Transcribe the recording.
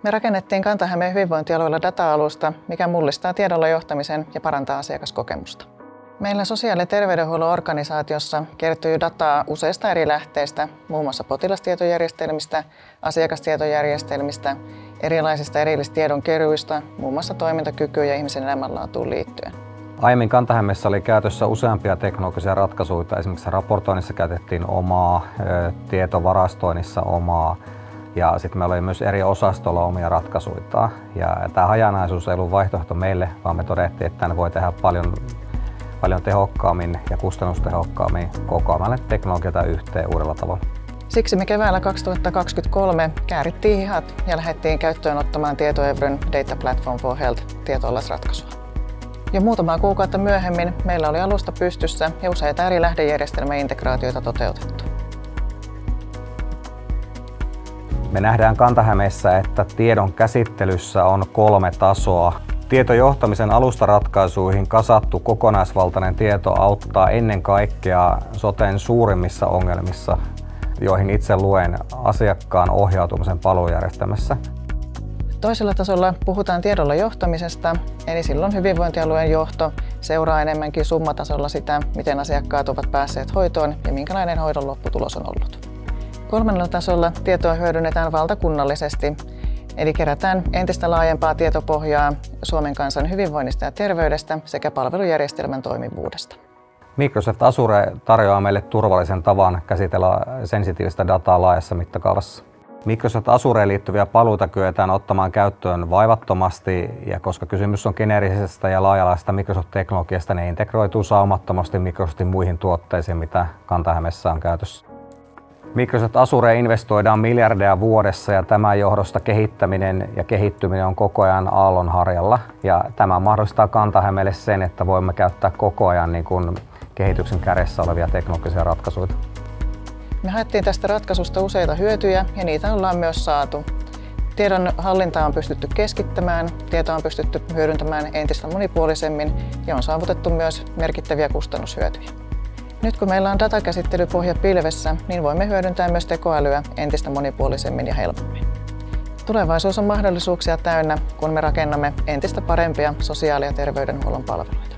Me rakennettiin Kanta-Hämeen hyvinvointialueella data-alusta, mikä mullistaa tiedolla johtamisen ja parantaa asiakaskokemusta. Meillä sosiaali- ja terveydenhuollon organisaatiossa kertyy dataa useista eri lähteistä, muun muassa potilastietojärjestelmistä, asiakastietojärjestelmistä, erilaisista erillistiedon keruista, muun muassa toimintakykyyn ja ihmisen elämänlaatuun liittyen. Aiemmin Kanta-Hämeessä oli käytössä useampia teknologisia ratkaisuja. Esimerkiksi raportoinnissa käytettiin omaa, tietovarastoinnissa omaa ja sitten meillä oli myös eri osastolla omia ratkaisuja. Ja tämä hajanaisuus ei ollut vaihtoehto meille, vaan me todettiin, että tämän voi tehdä paljon tehokkaammin ja kustannustehokkaammin kokoamalla teknologioita yhteen uudella tavalla. Siksi me keväällä 2023 käärittiin hihat ja lähdettiin käyttöön ottamaan Tietoevryn Data Platform for Health -tietoallasratkaisua. Jo muutamaa kuukautta myöhemmin meillä oli alusta pystyssä ja useita eri lähdejärjestelmäintegraatioita toteutettu. Me nähdään Kanta-Hämeessä, että tiedon käsittelyssä on 3 tasoa. Tietojohtamisen alustaratkaisuihin kasattu kokonaisvaltainen tieto auttaa ennen kaikkea soten suurimmissa ongelmissa, joihin itse luen asiakkaan ohjautumisen palvelujärjestelmässä. Toisella tasolla puhutaan tiedolla johtamisesta, eli silloin hyvinvointialueen johto seuraa enemmänkin summatasolla sitä, miten asiakkaat ovat päässeet hoitoon ja minkälainen hoidon lopputulos on ollut. Kolmannella tasolla tietoa hyödynnetään valtakunnallisesti, eli kerätään entistä laajempaa tietopohjaa Suomen kansan hyvinvoinnista ja terveydestä sekä palvelujärjestelmän toimivuudesta. Microsoft Azure tarjoaa meille turvallisen tavan käsitellä sensitiivistä dataa laajassa mittakaavassa. Microsoft Azureen liittyviä palveluita kyetään ottamaan käyttöön vaivattomasti, ja koska kysymys on geneerisestä ja laaja-alaisesta Microsoft-teknologiasta, ne integroituu saumattomasti Microsoftin muihin tuotteisiin, mitä Kanta-Hämeessä on käytössä. Microsoft Azureen investoidaan miljardeja vuodessa ja tämän johdosta kehittäminen ja kehittyminen on koko ajan aallonharjalla. Ja tämä mahdollistaa Kanta-Hämeelle sen, että voimme käyttää koko ajan kehityksen kärjessä olevia teknologisia ratkaisuja. Me haettiin tästä ratkaisusta useita hyötyjä ja niitä ollaan myös saatu. Tiedon hallintaa on pystytty keskittämään, tietoa on pystytty hyödyntämään entistä monipuolisemmin ja on saavutettu myös merkittäviä kustannushyötyjä. Nyt kun meillä on datakäsittelypohja pilvessä, niin voimme hyödyntää myös tekoälyä entistä monipuolisemmin ja helpommin. Tulevaisuus on mahdollisuuksia täynnä, kun me rakennamme entistä parempia sosiaali- ja terveydenhuollon palveluita.